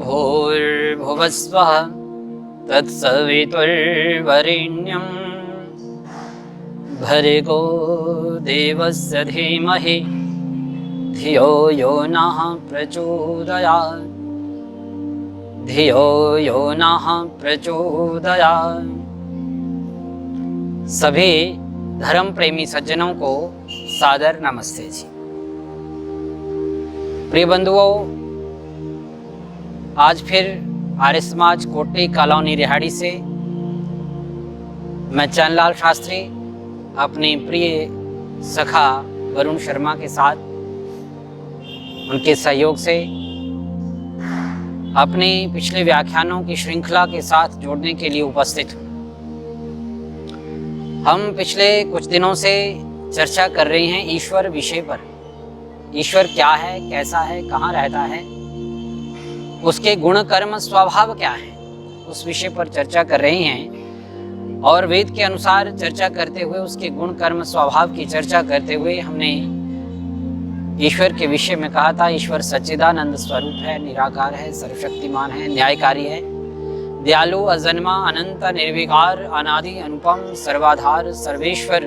भूर्भुवस्वः तत्सवितुर्वरेण्यं भर्गो देवस्य धीमहि धियो यो नः प्रचोदयात् धियो यो नः प्रचोदयात्। सभी धर्म प्रेमी सज्जनों को सादर नमस्ते जी। प्रिय बंधुओं, आज फिर आर्य समाज कोटी कॉलोनी रिहाड़ी से मैं चंदलाल शास्त्री अपने प्रिय सखा वरुण शर्मा के साथ उनके सहयोग से अपने पिछले व्याख्यानों की श्रृंखला के साथ जोड़ने के लिए उपस्थित हूँ। हम पिछले कुछ दिनों से चर्चा कर रहे हैं ईश्वर विषय पर। ईश्वर क्या है, कैसा है, कहाँ रहता है, उसके गुण कर्म स्वभाव क्या है, उस विषय पर चर्चा कर रहे हैं। और वेद के अनुसार चर्चा करते हुए, उसके गुण कर्म स्वभाव की चर्चा करते हुए हमने ईश्वर के विषय में कहा था, ईश्वर सच्चिदानंद स्वरूप है, निराकार है, सर्वशक्तिमान है, न्यायकारी है, दयालु, अजन्मा, अनंत, निर्विकार, अनादि, अनुपम, सर्वाधार, सर्वेश्वर,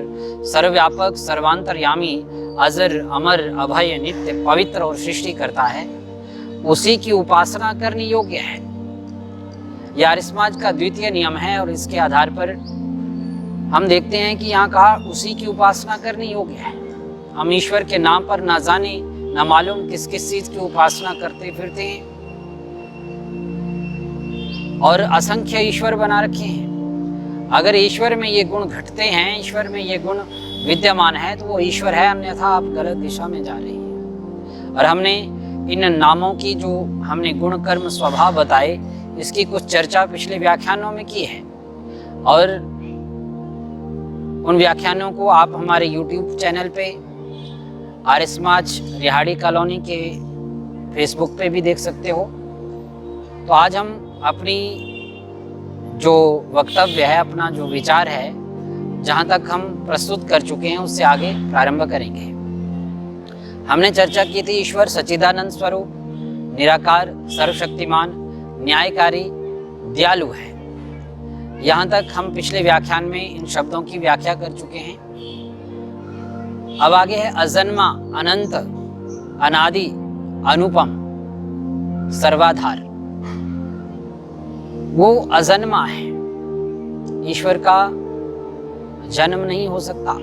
सर्वव्यापक, सर्वांतर्यामी, अजर, अमर, अभय, नित्य, पवित्र और सृष्टि करता है। उसी की उपासना करनी योग्य है। यह आर्य समाज का द्वितीय नियम है और इसके आधार पर हम देखते हैं कि यहाँ कहा उसी की उपासना करनी योग्य है। हम ईश्वर के नाम पर ना जाने ना मालूम किस किस चीज की उपासना करते फिरते हैं और असंख्य ईश्वर बना रखे हैं। अगर ईश्वर में ये गुण घटते हैं, ईश्वर में ये गुण विद्यमान है तो वो ईश्वर है, अन्यथा आप गलत दिशा में जा रही हैं। और हमने इन नामों की जो हमने गुण कर्म स्वभाव बताए, इसकी कुछ चर्चा पिछले व्याख्यानों में की है और उन व्याख्यानों को आप हमारे YouTube चैनल पे आर्य समाज रिहाड़ी कॉलोनी के फेसबुक पे भी देख सकते हो। तो आज हम अपनी जो वक्तव्य है, अपना जो विचार है, जहाँ तक हम प्रस्तुत कर चुके हैं उससे आगे प्रारंभ करेंगे। हमने चर्चा की थी ईश्वर सच्चिदानंद स्वरूप, निराकार, सर्वशक्तिमान, न्यायकारी, दयालु है। यहाँ तक हम पिछले व्याख्यान में इन शब्दों की व्याख्या कर चुके हैं। अब आगे है अजन्मा, अनंत, अनादि, अनुपम, सर्वाधार। वो अजन्मा है, ईश्वर का जन्म नहीं हो सकता।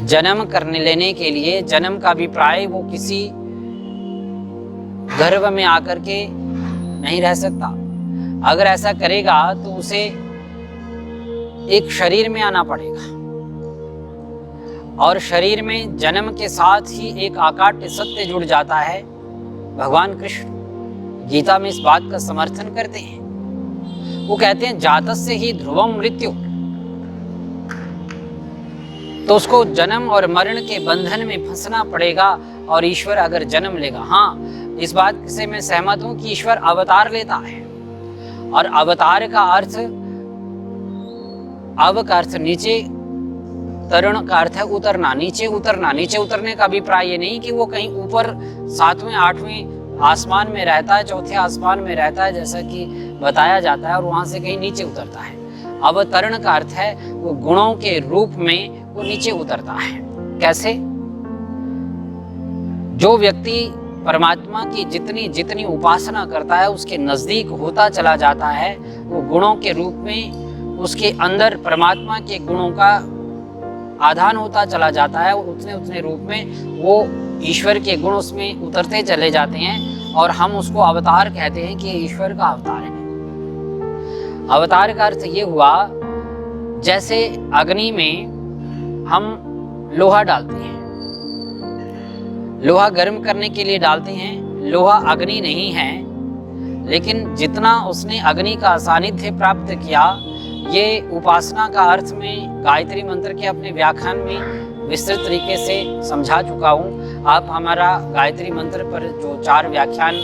जन्म करने लेने के लिए जन्म का अभिप्राय वो किसी गर्भ में आकर के नहीं रह सकता। अगर ऐसा करेगा तो उसे एक शरीर में आना पड़ेगा और शरीर में जन्म के साथ ही एक आकाट्य सत्य जुड़ जाता है। भगवान कृष्ण गीता में इस बात का समर्थन करते हैं। वो कहते हैं जातस्य ही ध्रुवम मृत्यु, तो उसको जन्म और मरण के बंधन में फंसना पड़ेगा। और ईश्वर अगर जन्म लेगा, हाँ, इस बात से मैं सहमत हूं कि ईश्वर अवतार लेता है और अवतार का अर्थ, अव का अर्थ नीचे, तरण का अर्थ है उतरना, नीचे उतरना। नीचे उतरने का अभिप्राय ये नहीं कि वो कहीं ऊपर 7वें 8वें आसमान में रहता है, चौथे आसमान में रहता है जैसा कि बताया जाता है और वहां से कहीं नीचे उतरता है। अवतरण का अर्थ है वो गुणों के रूप में वो नीचे उतरता है। कैसे? जो व्यक्ति परमात्मा की जितनी जितनी उपासना करता है उसके नजदीक होता चला जाता है, वो गुणों के रूप में उसके अंदर परमात्मा के गुणों का आधान होता चला जाता है। उतने उतने रूप में वो ईश्वर के गुण उसमें उतरते चले जाते हैं और हम उसको अवतार कहते हैं कि ईश्वर का अवतार है। अवतार का अर्थ ये हुआ, जैसे अग्नि में हम लोहा डालते हैं, लोहा गर्म करने के लिए डालते हैं। लोहा अग्नि नहीं है, लेकिन जितना उसने अग्नि का सानिध्य प्राप्त किया, ये उपासना का अर्थ में गायत्री मंत्र के अपने व्याख्यान में विस्तृत तरीके से समझा चुका हूँ। आप हमारा गायत्री मंत्र पर जो 4 व्याख्यान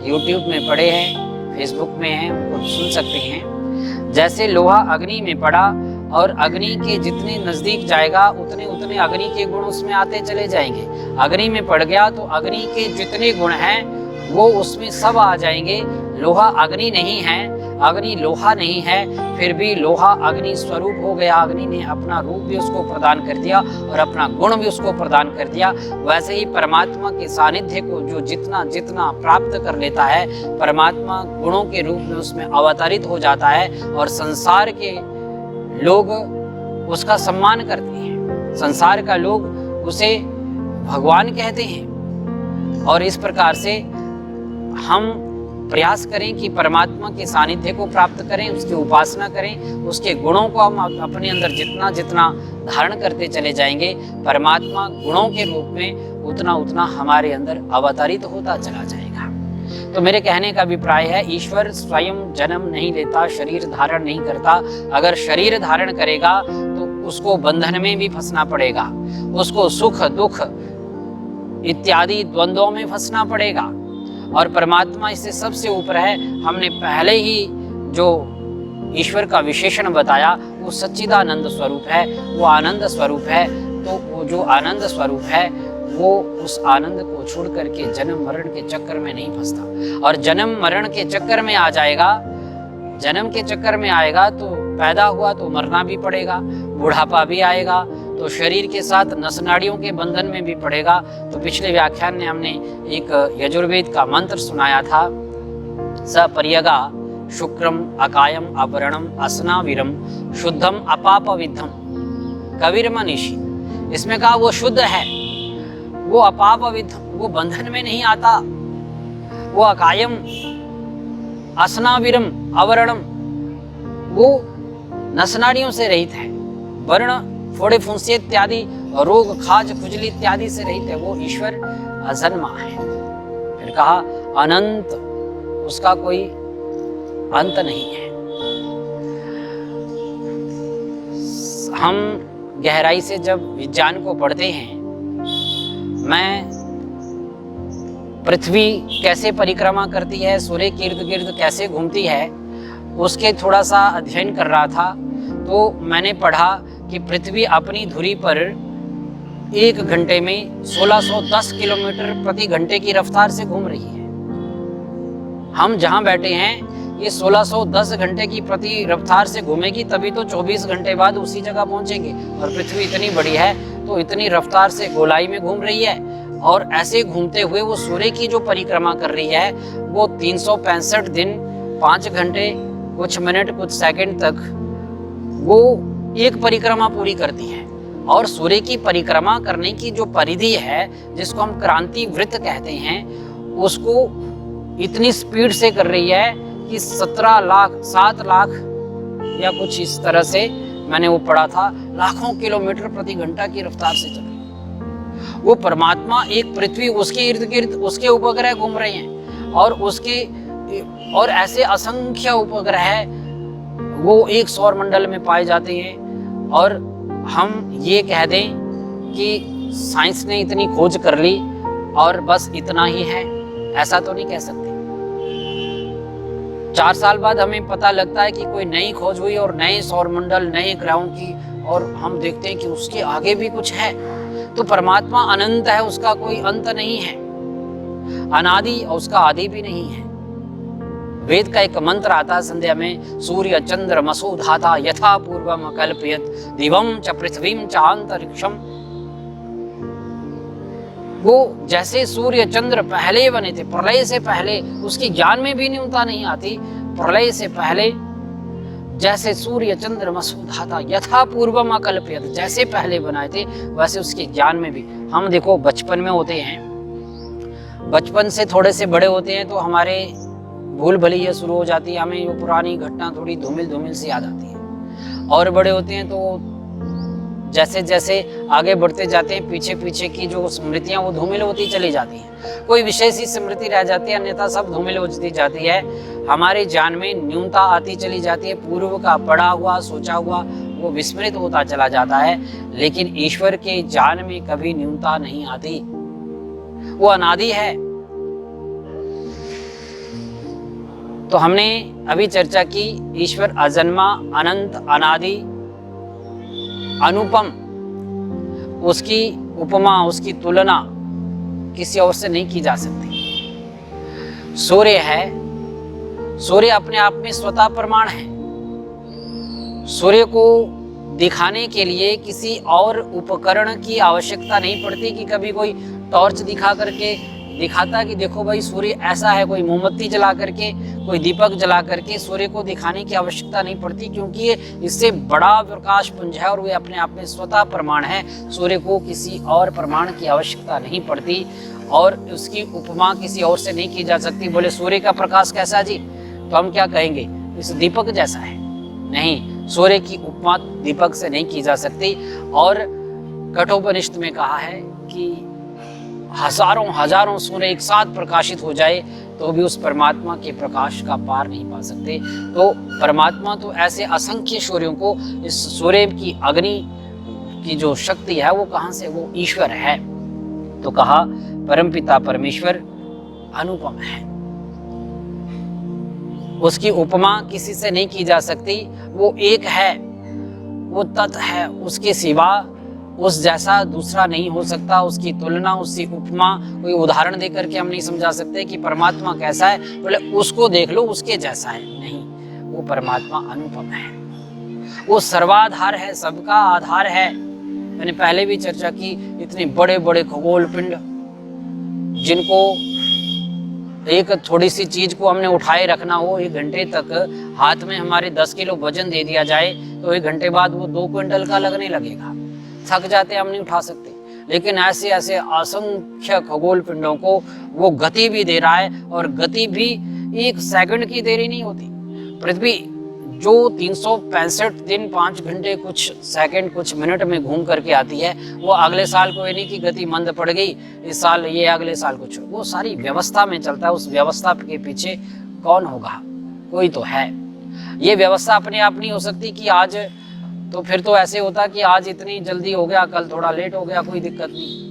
YouTube में पड़े हैं, फेसबुक में हैं, उनको सुन सकते हैं। जैसे लोहा अग्नि में पड़ा और अग्नि के जितने नजदीक जाएगा उतने उतने अग्नि के गुण उसमें आते चले जाएंगे। अग्नि में पड़ गया तो अग्नि के जितने गुण हैं वो उसमें सब आ जाएंगे। लोहा अग्नि नहीं है, अग्नि लोहा नहीं है, फिर भी लोहा अग्नि स्वरूप हो गया। अग्नि ने अपना रूप भी उसको प्रदान कर दिया और अपना गुण भी उसको प्रदान कर दिया। वैसे ही परमात्मा के सानिध्य को जो जितना जितना प्राप्त कर लेता है, परमात्मा गुणों के रूप में उसमें अवतरित हो जाता है और संसार के लोग उसका सम्मान करते हैं, संसार का लोग उसे भगवान कहते हैं। और इस प्रकार से हम प्रयास करें कि परमात्मा के सानिध्य को प्राप्त करें, उसकी उपासना करें, उसके गुणों को हम अपने अंदर जितना जितना धारण करते चले जाएंगे, परमात्मा गुणों के रूप में उतना उतना हमारे अंदर अवतरित होता चला जाएगा। तो मेरे कहने का अभिप्राय है, ईश्वर स्वयं जन्म नहीं लेता, शरीर धारण नहीं करता। अगर शरीर धारण करेगा तो उसको बंधन में भी फंसना पड़ेगा, उसको सुख दुख इत्यादि द्वंद्वों में फंसना पड़ेगा। और परमात्मा इससे सबसे ऊपर है। हमने पहले ही जो ईश्वर का विशेषण बताया वो सच्चिदानंद स्वरूप है, वो आनंद स्वरूप है। तो वो जो आनंद स्वरूप है वो उस आनंद को छोड़ करके जन्म मरण के चक्कर में नहीं फंसता। और जन्म मरण के चक्कर में आ जाएगा, जन्म के चक्कर में आएगा तो पैदा हुआ तो मरना भी पड़ेगा, बुढ़ापा भी आएगा तो शरीर के साथ नस नाड़ियों के बंधन में भी पड़ेगा। तो पिछले व्याख्यान में हमने एक यजुर्वेद का मंत्र सुनाया था, सपर्यगा शुक्रम अकायम अपरणम असनाविरम शुद्धम अपापविद्धम कविर्मनीषी। इसमें कहा वो शुद्ध है, वो अपापविद्धम, वो बंधन में नहीं आता, वो अकायम असनाविरम अवरणम, वो नसनाड़ियों से रहित है, वर्ण फोड़े फुंसी इत्यादि रोग खाज खुजली इत्यादि से रहित है। वो ईश्वर अजन्मा है। फिर कहा अनंत, उसका कोई अंत नहीं है। हम गहराई से जब विज्ञान को पढ़ते हैं, मैं पृथ्वी कैसे परिक्रमा करती है, सूर्य के इर्द गिर्द कैसे घूमती है, उसके थोड़ा सा अध्ययन कर रहा था। तो मैंने पढ़ा कि पृथ्वी अपनी धुरी पर 1 घंटे में 1610 किलोमीटर प्रति घंटे की रफ्तार से घूम रही है। हम जहां बैठे हैं ये 1610 घंटे की प्रति रफ्तार से घूमेगी, तभी तो 24 घंटे बाद उसी जगह पहुंचेंगे। और पृथ्वी इतनी बड़ी है तो इतनी रफ्तार से गोलाई में घूम रही है। और ऐसे घूमते हुए वो सूर्य की जो परिक्रमा कर रही है वो 365 दिन 5 घंटे कुछ मिनट कुछ सेकंड तक वो एक परिक्रमा पूरी करती है। और सूर्य की परिक्रमा करने की जो परिधि है, जिसको हम क्रांति वृत्त कहते हैं, उसको इतनी स्पीड से कर रही है कि 17 लाख 7 लाख या कुछ इस तरह से मैंने वो पढ़ा था, लाखों किलोमीटर प्रति घंटा की रफ्तार से चल रही है। वो परमात्मा एक पृथ्वी, उसके इर्द गिर्द उसके उपग्रह घूम रहे हैं और ऐसे असंख्य उपग्रह वो एक सौर मंडल में पाए जाते हैं। और हम ये कह दें कि साइंस ने इतनी खोज कर ली और बस इतना ही है, ऐसा तो नहीं कह सकते। 4 साल बाद हमें पता लगता है कि कोई नई खोज हुई और नए सौर मंडल, नए ग्रहों की, और हम देखते हैं कि उसके आगे भी कुछ है। तो परमात्मा अनंत है, उसका कोई अंत नहीं है, अनादि और उसका आदि भी नहीं है। वेद का एक मंत्र आता है संध्या में, सूर्य चंद्र मसो धाता यथा पूर्वम कल्पयत दिवम च पृथ्वीम च अंतरिक्षम। वो जैसे सूर्य चंद्र पहले बने थे, प्रलय से पहले, उसकी ज्ञान में भी न्यूनता नहीं आती। प्रलय से पहले जैसे सूर्य चंद्र मसो धाता यथा पूर्वम अकल्पयत, जैसे पहले बनाए थे वैसे उसके ज्ञान में भी। हम देखो बचपन में होते हैं, बचपन से थोड़े से बड़े होते हैं तो हमारे भूल भुलैया शुरू हो जाती है, हमें वो पुरानी घटना थोड़ी धूमिल से याद आती है। और बड़े होते हैं तो जैसे जैसे आगे बढ़ते जाते हैं, पीछे पीछे की जो स्मृतियां वो धूमिल होती चली जाती हैं। कोई विशेष ही स्मृति रह जाती है, अन्यथा सब धूमिल होती जाती है। हमारे ज्ञान में न्यूनता आती चली जाती है, पूर्व का पढ़ा हुआ सोचा हुआ वो विस्मृत होता चला जाता है। लेकिन ईश्वर के ज्ञान में कभी न्यूनता नहीं आती, वो अनादि है। तो हमने अभी चर्चा की, ईश्वर अजन्मा, अनंत, अनादि, अनुपम, उसकी उपमा, उसकी तुलना किसी और से नहीं की जा सकती। सूर्य है, सूर्य अपने आप में स्वतः प्रमाण है। सूर्य को दिखाने के लिए किसी और उपकरण की आवश्यकता नहीं पड़ती कि कभी कोई टॉर्च दिखा करके दिखाता कि देखो भाई सूर्य ऐसा है, कोई मोमबत्ती जला करके, कोई दीपक जला करके सूर्य को दिखाने की आवश्यकता नहीं पड़ती, क्योंकि ये इससे बड़ा प्रकाश पुंज है और वे अपने आप में स्वतः प्रमाण है। सूर्य को किसी और प्रमाण की आवश्यकता नहीं पड़ती और उसकी उपमा किसी और से नहीं की जा सकती। बोले सूर्य का प्रकाश कैसा जी, तो हम क्या कहेंगे इस दीपक जैसा है। नहीं, सूर्य की उपमा दीपक से नहीं की जा सकती। और कठोपनिषद में कहा है कि हजारों हजारों सूर्य एक साथ प्रकाशित हो जाए तो भी उस परमात्मा के प्रकाश का पार नहीं पा सकते। तो परमात्मा तो ऐसे असंख्य सूर्यों को, इस सूर्य की अग्नि की जो शक्ति है वो कहाँ से, वो ईश्वर है। तो कहा परमपिता परमेश्वर अनुपम है, उसकी उपमा किसी से नहीं की जा सकती। वो एक है, वो तत्व है, उसके सिवा उस जैसा दूसरा नहीं हो सकता। उसकी तुलना, उसकी उपमा कोई उदाहरण देकर के हम नहीं समझा सकते कि परमात्मा कैसा है, बोले उसको देख लो उसके जैसा है। नहीं, वो परमात्मा अनुपम है, वो सर्वाधार है, सबका आधार है। मैंने पहले भी चर्चा की, इतने बड़े बड़े खगोल पिंड जिनको एक थोड़ी सी चीज को हमने उठाए रखना हो, 1 घंटे तक हाथ में हमारे 10 किलो वजन दे दिया जाए तो 1 घंटे बाद वो 2 क्विंटल का लगने लगेगा, थक जाते, हम नहीं उठा सकते। लेकिन ऐसे ऐसे असंख्य खगोल पिंडों को वो गति भी दे रहा है, और गति भी 1 सेकंड की देरी नहीं होती। पृथ्वी जो 365 दिन 5 घंटे कुछ सेकंड कुछ मिनट में घूम करके आती है, वो अगले साल को ये नहीं कि गति मंद पड़ गई, इस साल ये अगले साल कुछ, वो सारी व्यवस्था में चलता है। उस व्यवस्था के पीछे कौन होगा, कोई तो है। ये व्यवस्था अपने आप नहीं हो सकती कि आज, तो फिर तो ऐसे होता कि आज इतनी जल्दी हो गया, कल थोड़ा लेट हो गया, कोई दिक्कत नहीं।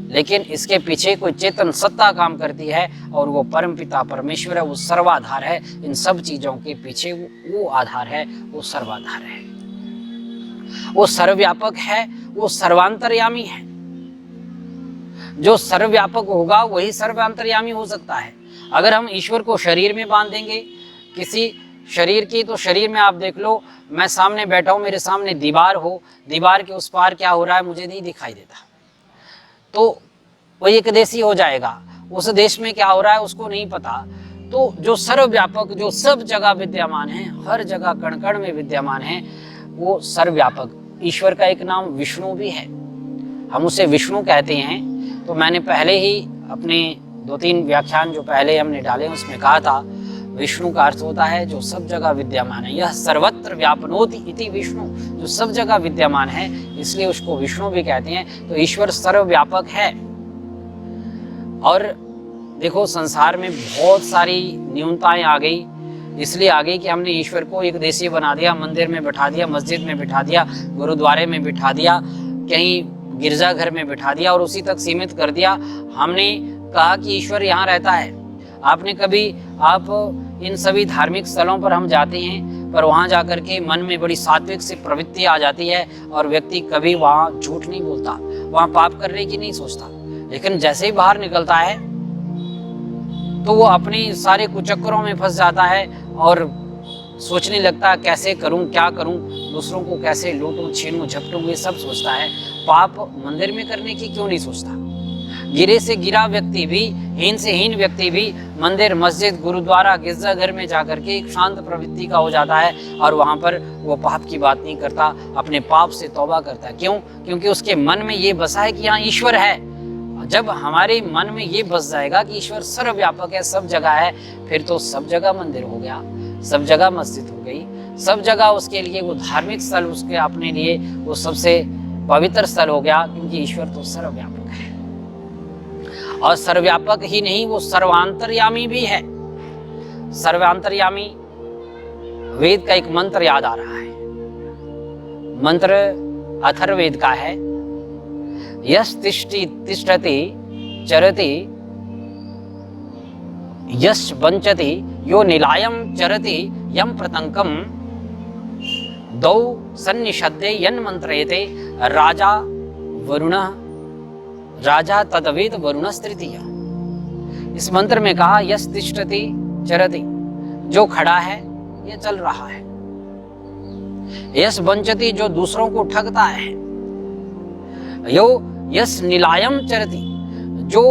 लेकिन इसके पीछे कोई चेतन सत्ता काम करती है और वो परमपिता परमेश्वर है, वो सर्वाधार है। इन सब चीजों के पीछे वो आधार है, वो सर्वाधार है, वो सर्वव्यापक है, वो सर्वांतर्यामी है। जो सर्वव्यापक होगा वही सर्वांतर्यामी हो सकता है। अगर हम ईश्वर को शरीर में बांध देंगे, किसी शरीर की, तो शरीर में आप देख लो, मैं सामने बैठा हूं, मेरे सामने दीवार हो, दीवार के उस पार क्या हो रहा है मुझे नहीं दिखाई देता, तो वो एक देशी हो जाएगा। उस देश में क्या हो रहा है उसको नहीं पता। तो जो सर्वव्यापक, जो सब जगह विद्यमान है, हर जगह कण कण में विद्यमान है, वो सर्वव्यापक ईश्वर का एक नाम विष्णु भी है, हम उसे विष्णु कहते हैं। तो मैंने पहले ही अपने 2-3 व्याख्यान जो पहले हमने डाले उसमें कहा था, विष्णु का अर्थ होता है जो सब जगह विद्यमान है। यह सर्वत्र व्यापनोति इति विष्णु, जो सब जगह विद्यमान है, इसलिए उसको विष्णु भी कहते हैं। तो ईश्वर सर्वव्यापक है। और देखो संसार में बहुत सारी न्यूनताएं आ गई, इसलिए आ गई कि हमने ईश्वर को एक देशी बना दिया, मंदिर में बिठा दिया, मस्जिद में बिठा दिया, गुरुद्वारे में बिठा दिया, कहीं गिरजाघर में बिठा दिया और उसी तक सीमित कर दिया। हमने कहा कि ईश्वर यहाँ रहता है। आपने कभी, आप इन सभी धार्मिक स्थलों पर हम जाते हैं, पर वहाँ जाकर के मन में बड़ी सात्विक सी प्रवृत्ति आ जाती है और व्यक्ति कभी वहाँ झूठ नहीं बोलता, वहाँ पाप करने की नहीं सोचता। लेकिन जैसे ही बाहर निकलता है तो वो अपने सारे कुचक्करों में फंस जाता है और सोचने लगता है कैसे करूं, क्या करूं, दूसरों को कैसे लूटूं, छीनूं, झपटूं, ये सब सोचता है। पाप मंदिर में करने की क्यों नहीं सोचता? गिरे से गिरा व्यक्ति भी, हीन से हीन व्यक्ति भी मंदिर, मस्जिद, गुरुद्वारा, गिरजाघर में जाकर के एक शांत प्रवृत्ति का हो जाता है और वहाँ पर वो पाप की बात नहीं करता, अपने पाप से तौबा करता है। क्यों? क्योंकि उसके मन में ये बसा है कि यहाँ ईश्वर है। जब हमारे मन में ये बस जाएगा कि ईश्वर सर्वव्यापक है, सब जगह है, फिर तो सब जगह मंदिर हो गया, सब जगह मस्जिद हो गई, सब जगह उसके लिए वो धार्मिक स्थल, उसके अपने लिए वो सबसे पवित्र स्थल हो गया, क्योंकि ईश्वर तो सर्वव्यापक है। और सर्वव्यापक ही नहीं, वो सर्वांतर्यामी भी है। सर्वांतर्यामी, वेद का एक मंत्र याद आ रहा है। मंत्र अथर्ववेद का है, यश तिष्ठति तिष्ठति चरति यश वंचति यो निलायम चरति यम प्रतंकम दौ सन्निषद्ये यन मंत्रयते राजा वरुणः राजा तदवेद वरुणस्तृतीय। इस मंत्र में कहा यस तिष्ठति चरति, जो खड़ा है ये चल रहा है। यस वंचति, जो दूसरों को ठगता है। यो यस निलायम चरति, जो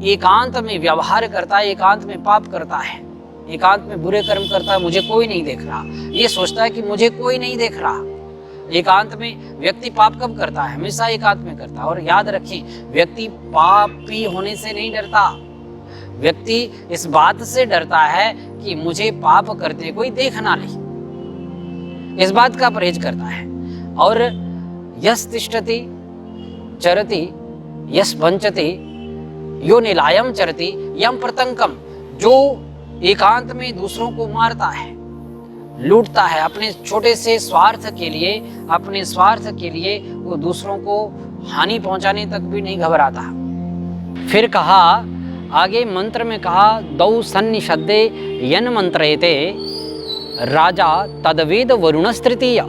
एकांत में व्यवहार करता है, एकांत में पाप करता है, एकांत में बुरे कर्म करता है, मुझे कोई नहीं देख रहा, ये सोचता है कि मुझे कोई नहीं देख रहा। एकांत में व्यक्ति पाप कब करता है? हमेशा एकांत में करता है। और याद रखें, व्यक्ति पापी होने से नहीं डरता, व्यक्ति इस बात से डरता है कि मुझे पाप करते कोई देख ना ले, इस बात का परहेज करता है। और यस तिष्ठति चरति यस वंचति यो निलायम चरति यम प्रतंकम, जो एकांत में दूसरों को मारता है, लूटता है, अपने छोटे से स्वार्थ के लिए, अपने स्वार्थ के लिए वो दूसरों को हानि पहुंचाने तक भी नहीं घबराता। फिर कहा आगे मंत्र में कहा दौ सन्निषद्दे यन मंत्रयते राजा तदवेद वरुणस्तृतीय।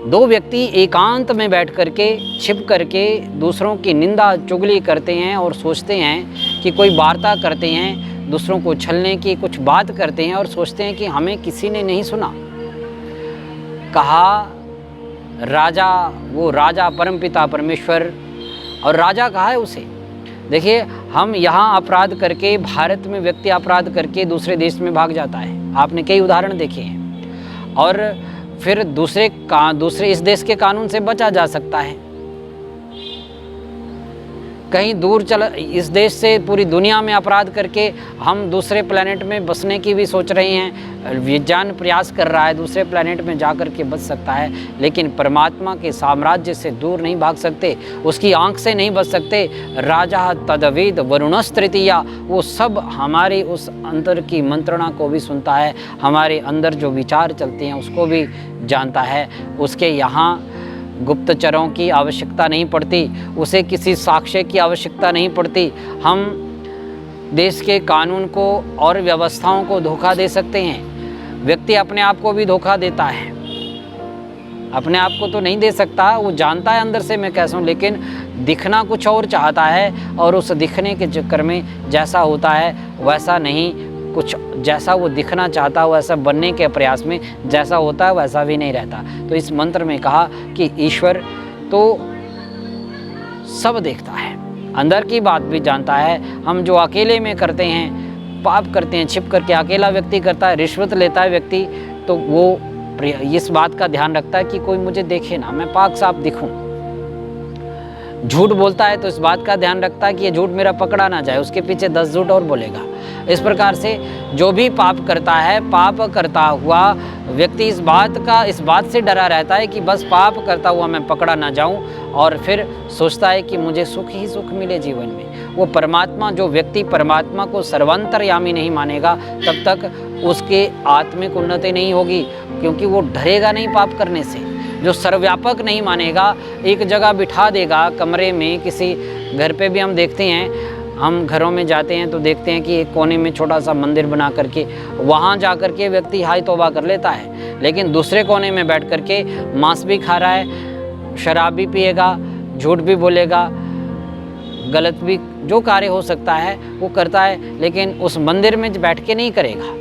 दो व्यक्ति एकांत में बैठ करके छिप करके दूसरों की निंदा चुगली करते हैं और सोचते हैं कि कोई वार्ता करते हैं, दूसरों को छलने की कुछ बात करते हैं और सोचते हैं कि हमें किसी ने नहीं सुना। कहा राजा, वो राजा परमपिता परमेश्वर, और राजा कहा है उसे। देखिए, हम यहाँ अपराध करके, भारत में व्यक्ति अपराध करके दूसरे देश में भाग जाता है, आपने कई उदाहरण देखे हैं, और फिर दूसरे इस देश के कानून से बचा जा सकता है। कहीं दूर इस देश से पूरी दुनिया में अपराध करके हम दूसरे प्लैनेट में बसने की भी सोच रहे हैं, विज्ञान प्रयास कर रहा है, दूसरे प्लैनेट में जा कर के बच सकता है, लेकिन परमात्मा के साम्राज्य से दूर नहीं भाग सकते, उसकी आंख से नहीं बच सकते। राजा तदवेद वरुणस्तृतीया, वो सब हमारे उस अंतर की मंत्रणा को भी सुनता है, हमारे अंदर जो विचार चलते हैं उसको भी जानता है। उसके यहाँ गुप्तचरों की आवश्यकता नहीं पड़ती, उसे किसी साक्ष्य की आवश्यकता नहीं पड़ती। हम देश के कानून को और व्यवस्थाओं को धोखा दे सकते हैं। व्यक्ति अपने आप को भी धोखा देता है, अपने आप को तो नहीं दे सकता, वो जानता है अंदर से मैं कैसा हूँ, लेकिन दिखना कुछ और चाहता है, और उस दिखने के चक्कर में जैसा होता है वैसा नहीं, कुछ जैसा वो दिखना चाहता है वैसा बनने के प्रयास में जैसा होता है वैसा भी नहीं रहता। तो इस मंत्र में कहा कि ईश्वर तो सब देखता है, अंदर की बात भी जानता है। हम जो अकेले में करते हैं, पाप करते हैं, छिप करके अकेला व्यक्ति करता है, रिश्वत लेता है व्यक्ति, तो वो इस बात का ध्यान रखता है कि कोई मुझे देखे ना, मैं पाक साफ दिखूं। झूठ बोलता है तो इस बात का ध्यान रखता है कि ये झूठ मेरा पकड़ा ना जाए, उसके पीछे 10 झूठ और बोलेगा। इस प्रकार से जो भी पाप करता है, पाप करता हुआ व्यक्ति इस बात से डरा रहता है कि बस पाप करता हुआ मैं पकड़ा ना जाऊं, और फिर सोचता है कि मुझे सुख ही सुख मिले जीवन में। वो परमात्मा, जो व्यक्ति परमात्मा को सर्वांतर्यामी नहीं मानेगा, तब तक उसके आत्मिक उन्नति नहीं होगी, क्योंकि वो डरेगा नहीं पाप करने से। जो सर्वव्यापक नहीं मानेगा, एक जगह बिठा देगा कमरे में, किसी घर पे भी हम देखते हैं, हम घरों में जाते हैं तो देखते हैं कि एक कोने में छोटा सा मंदिर बना करके वहाँ जा कर के व्यक्ति हाय तौबा कर लेता है, लेकिन दूसरे कोने में बैठ करके मांस भी खा रहा है, शराब भी पिएगा, झूठ भी बोलेगा, गलत भी जो कार्य हो सकता है वो करता है, लेकिन उस मंदिर में बैठ के नहीं करेगा।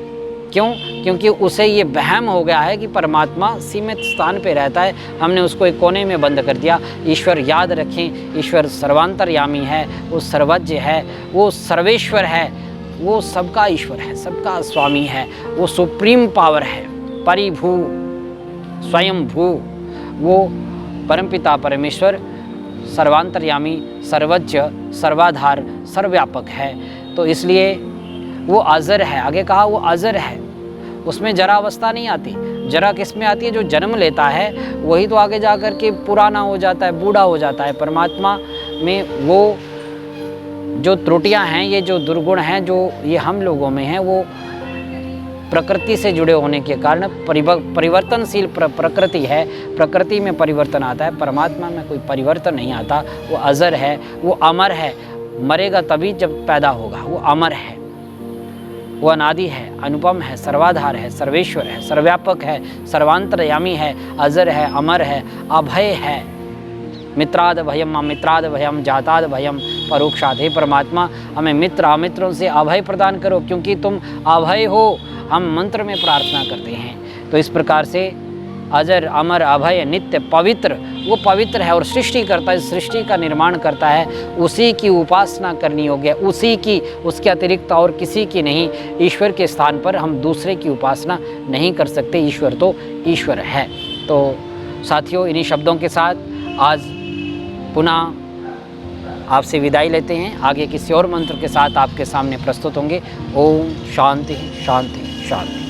क्यों? क्योंकि उसे ये वहम हो गया है कि परमात्मा सीमित स्थान पे रहता है, हमने उसको एक कोने में बंद कर दिया। ईश्वर याद रखें, ईश्वर सर्वांतर्यामी है, वो सर्वज्ञ है, वो सर्वेश्वर है, वो सबका ईश्वर है, सबका स्वामी है, वो सुप्रीम पावर है, परिभू स्वयंभू, वो परमपिता परमेश्वर सर्वांतर्यामी, सर्वज्ञ, सर्वाधार, सर्वव्यापक है। तो इसलिए वो अजर है। आगे कहा वो अजर है, उसमें जरा अवस्था नहीं आती। जरा किस में आती है? जो जन्म लेता है वही तो आगे जा कर के पुराना हो जाता है, बूढ़ा हो जाता है। परमात्मा में वो जो त्रुटियां हैं, ये जो दुर्गुण हैं, जो ये हम लोगों में हैं, वो प्रकृति से जुड़े होने के कारण परिवर्तनशील प्रकृति है, प्रकृति में परिवर्तन आता है, परमात्मा में कोई परिवर्तन नहीं आता। वो अजर है, वो अमर है, मरेगा तभी जब पैदा होगा। वो अमर है, वो अनादि है, अनुपम है, सर्वाधार है, सर्वेश्वर है, सर्वव्यापक है, सर्वांतर्यामी है, अजर है, अमर है, अभय है। मित्राद भयम, मित्राद भयम, जाताद भयम, परोक्षात्। हे परमात्मा, हमें मित्र अमित्रों से अभय प्रदान करो, क्योंकि तुम अभय हो, हम मंत्र में प्रार्थना करते हैं। तो इस प्रकार से अजर अमर अभय नित्य पवित्र, वो पवित्र है और सृष्टि करता है, सृष्टि का निर्माण करता है, उसी की उपासना करनी होगी, उसी की, उसके अतिरिक्त और किसी की नहीं। ईश्वर के स्थान पर हम दूसरे की उपासना नहीं कर सकते, ईश्वर तो ईश्वर है। तो साथियों, इन्हीं शब्दों के साथ आज पुनः आपसे विदाई लेते हैं। आगे किसी और मंत्र के साथ आपके सामने प्रस्तुत होंगे। ओम शांति शांति शांति।